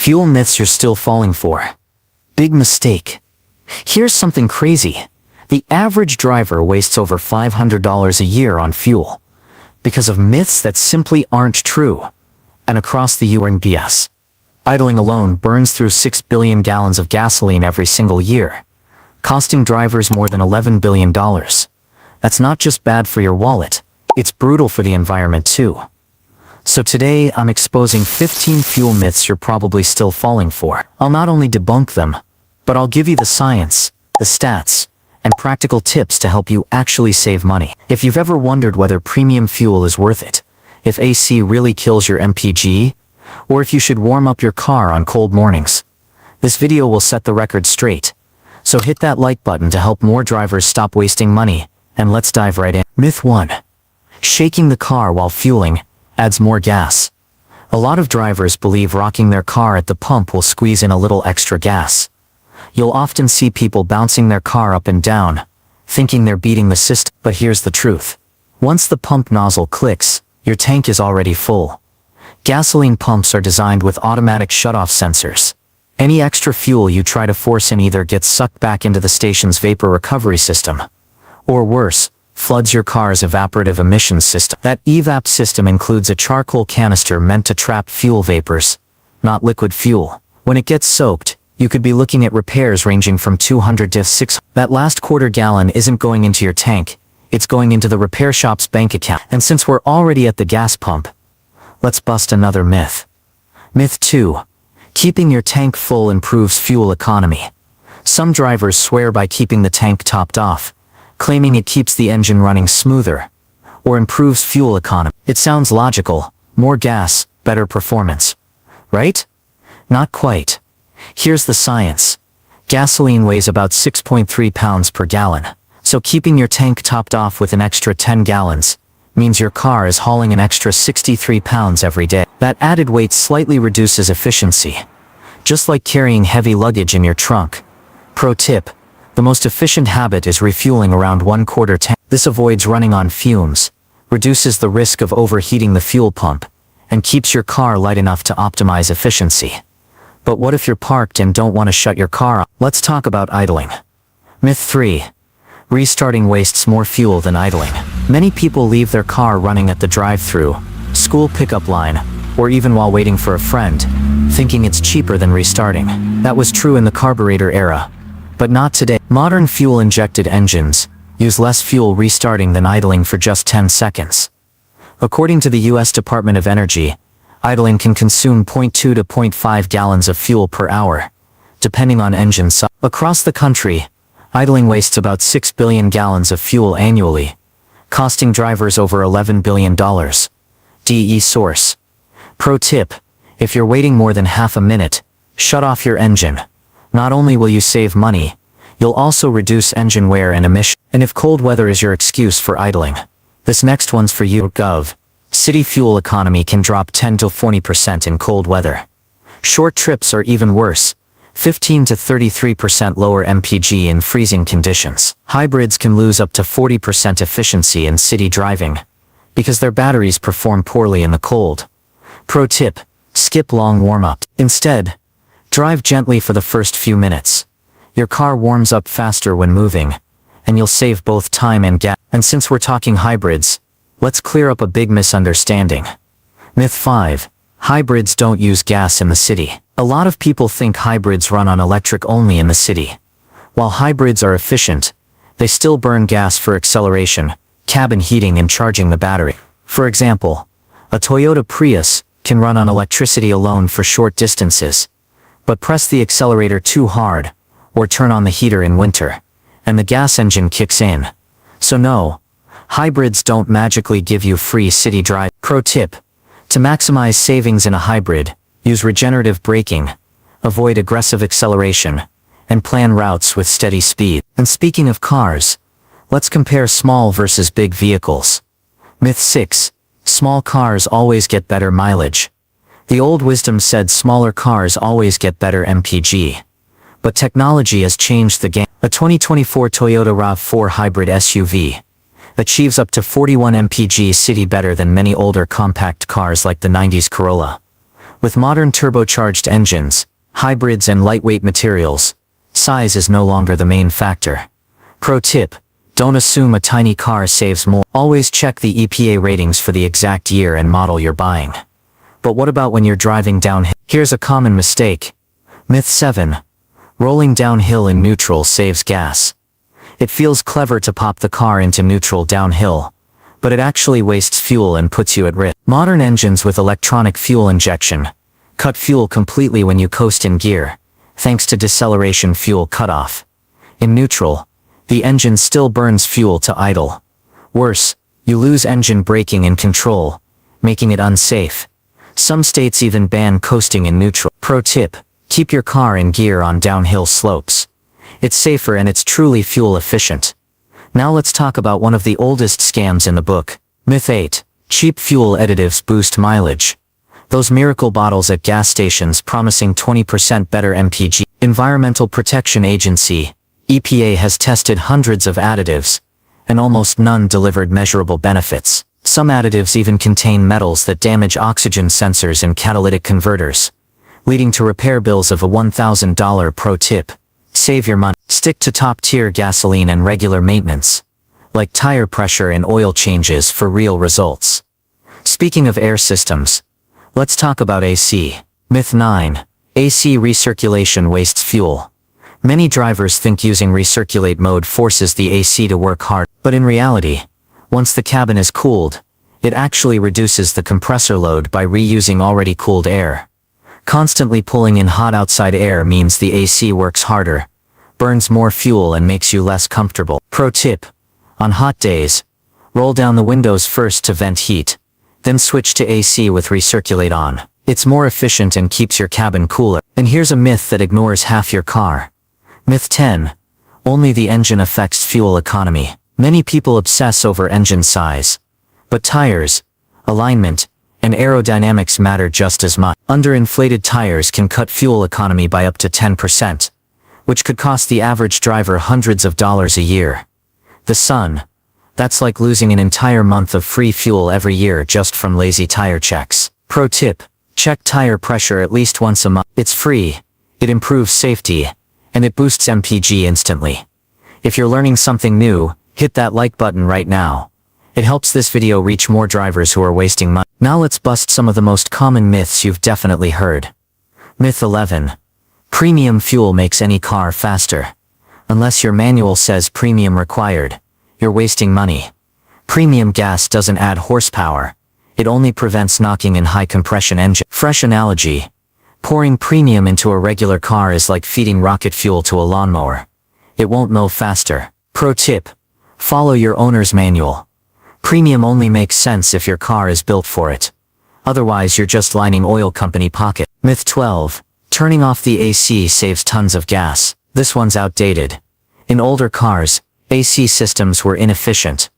Fuel myths you're still falling for. Big mistake. Here's something crazy. The average driver wastes over $500 a year on fuel because of myths that simply aren't true. And across the U.S., idling alone burns through 6 billion gallons of gasoline every single year, costing drivers more than $11 billion. That's not just bad for your wallet, it's brutal for the environment too. So today I'm exposing 15 fuel myths you're probably still falling for. I'll not only debunk them, but I'll give you the science, the stats, and practical tips to help you actually save money. If you've ever wondered whether premium fuel is worth it, if AC really kills your MPG, or if you should warm up your car on cold mornings, this video will set the record straight. So hit that like button to help more drivers stop wasting money, and let's dive right in. Myth 1. Shaking the car while fueling adds more gas. A lot of drivers believe rocking their car at the pump will squeeze in a little extra gas. You'll often see people bouncing their car up and down, thinking they're beating the system. But here's the truth. Once the pump nozzle clicks, your tank is already full. Gasoline pumps are designed with automatic shutoff sensors. Any extra fuel you try to force in either gets sucked back into the station's vapor recovery system, or worse, floods your car's evaporative emissions system. That EVAP system includes a charcoal canister meant to trap fuel vapors, not liquid fuel. When it gets soaked, you could be looking at repairs ranging from 200 to 600. That last quarter gallon isn't going into your tank, it's going into the repair shop's bank account. And since we're already at the gas pump, let's bust another myth. Myth 2. Keeping your tank full improves fuel economy. Some drivers swear by keeping the tank topped off, claiming it keeps the engine running smoother, or improves fuel economy. It sounds logical, more gas, better performance. Right? Not quite. Here's the science. Gasoline weighs about 6.3 pounds per gallon, so keeping your tank topped off with an extra 10 gallons means your car is hauling an extra 63 pounds every day. That added weight slightly reduces efficiency, just like carrying heavy luggage in your trunk. Pro tip: the most efficient habit is refueling around 1/4 tank. This avoids running on fumes, reduces the risk of overheating the fuel pump, and keeps your car light enough to optimize efficiency. But what if you're parked and don't want to shut your car off? Let's talk about idling. Myth 3. Restarting wastes more fuel than idling. Many people leave their car running at the drive-thru, school pickup line, or even while waiting for a friend, thinking it's cheaper than restarting. That was true in the carburetor era, but not today. Modern fuel-injected engines use less fuel restarting than idling for just 10 seconds. According to the U.S. Department of Energy, idling can consume 0.2 to 0.5 gallons of fuel per hour, depending on engine size. Across the country, idling wastes about 6 billion gallons of fuel annually, costing drivers over $11 billion. DE source. Pro tip: if you're waiting more than half a minute, shut off your engine. Not only will you save money, you'll also reduce engine wear and emission. And if cold weather is your excuse for idling, this next one's for you. Gov. City fuel economy can drop 10 to 40% in cold weather. Short trips are even worse, 15 to 33% lower MPG in freezing conditions. Hybrids can lose up to 40% efficiency in city driving, because their batteries perform poorly in the cold. Pro tip: skip long warm-up. Instead, drive gently for the first few minutes. Your car warms up faster when moving, and you'll save both time and gas. And since we're talking hybrids, let's clear up a big misunderstanding. Myth 5. Hybrids don't use gas in the city. A lot of people think hybrids run on electric only in the city. While hybrids are efficient, they still burn gas for acceleration, cabin heating, and charging the battery. For example, a Toyota Prius can run on electricity alone for short distances, but press the accelerator too hard, or turn on the heater in winter, and the gas engine kicks in. So no, hybrids don't magically give you free city drive. Pro tip: to maximize savings in a hybrid, use regenerative braking, avoid aggressive acceleration, and plan routes with steady speed. And speaking of cars, let's compare small versus big vehicles. Myth 6. Small cars always get better mileage. The old wisdom said smaller cars always get better MPG. But technology has changed the game. A 2024 Toyota RAV4 hybrid SUV achieves up to 41 mpg city better than many older compact cars like the 90s Corolla. With modern turbocharged engines, hybrids and lightweight materials, size is no longer the main factor. Pro tip: don't assume a tiny car saves more. Always check the EPA ratings for the exact year and model you're buying. But what about when you're driving downhill? Here's a common mistake. Myth 7. Rolling downhill in neutral saves gas. It feels clever to pop the car into neutral downhill, but it actually wastes fuel and puts you at risk. Modern engines with electronic fuel injection cut fuel completely when you coast in gear, thanks to deceleration fuel cutoff. In neutral, the engine still burns fuel to idle. Worse, you lose engine braking and control, making it unsafe. Some states even ban coasting in neutral. Pro tip: keep your car in gear on downhill slopes. It's safer and it's truly fuel efficient. Now let's talk about one of the oldest scams in the book. Myth 8. Cheap fuel additives boost mileage. Those miracle bottles at gas stations promising 20% better MPG. Environmental Protection Agency, EPA, has tested hundreds of additives, and almost none delivered measurable benefits. Some additives even contain metals that damage oxygen sensors and catalytic converters, leading to repair bills of a $1,000. Pro tip: save your money. Stick to top-tier gasoline and regular maintenance, like tire pressure and oil changes, for real results. Speaking of air systems, let's talk about AC. Myth 9. AC recirculation wastes fuel. Many drivers think using recirculate mode forces the AC to work hard, but in reality, once the cabin is cooled, it actually reduces the compressor load by reusing already cooled air. Constantly pulling in hot outside air means the AC works harder, burns more fuel, and makes you less comfortable. Pro tip: on hot days, roll down the windows first to vent heat, then switch to AC with recirculate on. It's more efficient and keeps your cabin cooler. And here's a myth that ignores half your car. Myth 10. Only the engine affects fuel economy. Many people obsess over engine size, but tires, alignment, and aerodynamics matter just as much. Underinflated tires can cut fuel economy by up to 10%, which could cost the average driver hundreds of dollars a year. The sun, that's like losing an entire month of free fuel every year just from lazy tire checks. Pro tip: check tire pressure at least once a month. It's free, it improves safety, and it boosts MPG instantly. If you're learning something new, hit that like button right now. It helps this video reach more drivers who are wasting money. Now let's bust some of the most common myths you've definitely heard. Myth 11. Premium fuel makes any car faster. Unless your manual says premium required, you're wasting money. Premium gas doesn't add horsepower. It only prevents knocking in high compression engine. Fresh analogy: pouring premium into a regular car is like feeding rocket fuel to a lawnmower. It won't mow faster. Pro tip: follow your owner's manual. Premium only makes sense if your car is built for it. Otherwise, you're just lining oil company pocket. Myth 12. Turning off the AC saves tons of gas. This one's outdated. In older cars, AC systems were inefficient,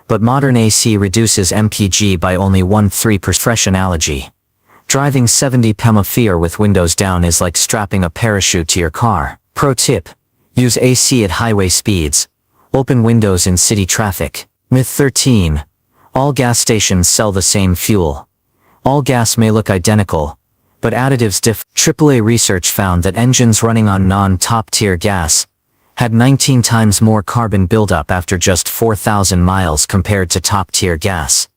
but modern AC reduces MPG by only 1/3%. Fresh analogy: driving 70 mph with windows down is like strapping a parachute to your car. Pro tip: use AC at highway speeds. Open windows in city traffic. Myth 13. All gas stations sell the same fuel. All gas may look identical, but additives differ. AAA research found that engines running on non-top-tier gas had 19 times more carbon buildup after just 4,000 miles compared to top-tier gas.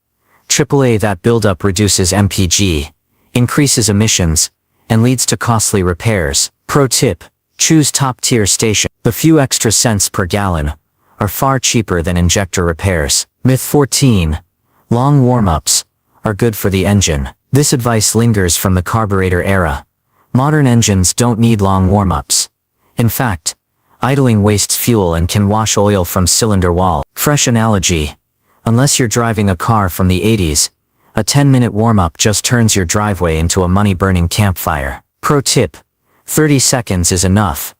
AAA that buildup reduces MPG, increases emissions, and leads to costly repairs. Pro tip: choose top-tier station. The few extra cents per gallon are far cheaper than injector repairs. Myth 14. Long warm-ups are good for the engine. This advice lingers from the carburetor era. Modern engines don't need long warm-ups. In fact, idling wastes fuel and can wash oil from cylinder wall. Fresh analogy: unless you're driving a car from the 80s, a 10-minute warm-up just turns your driveway into a money-burning campfire. Pro tip: 30 seconds is enough.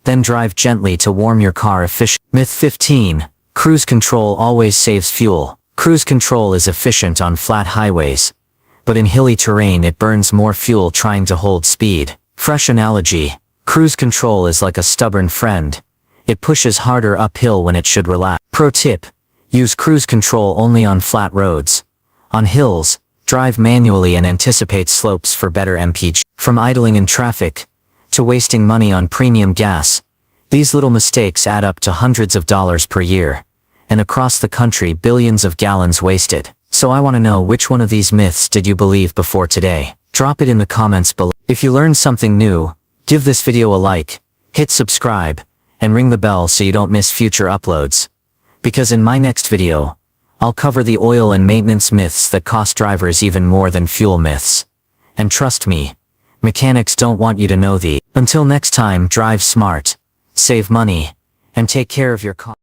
Then drive gently to warm your car efficiently. Myth 15. Cruise control always saves fuel. Cruise control is efficient on flat highways, but in hilly terrain it burns more fuel trying to hold speed. Fresh analogy: cruise control is like a stubborn friend. It pushes harder uphill when it should relax. Pro tip: use cruise control only on flat roads. On hills, drive manually and anticipate slopes for better MPG. From idling in traffic to wasting money on premium gas, these little mistakes add up to hundreds of dollars per year, and across the country billions of gallons wasted. So I want to know, which one of these myths did you believe before today? Drop it in the comments below. If you learned something new, give this video a like, hit subscribe, and ring the bell so you don't miss future uploads. Because in my next video, I'll cover the oil and maintenance myths that cost drivers even more than fuel myths. And trust me, mechanics don't want you to know the. Until next time, drive smart, save money, and take care of your car.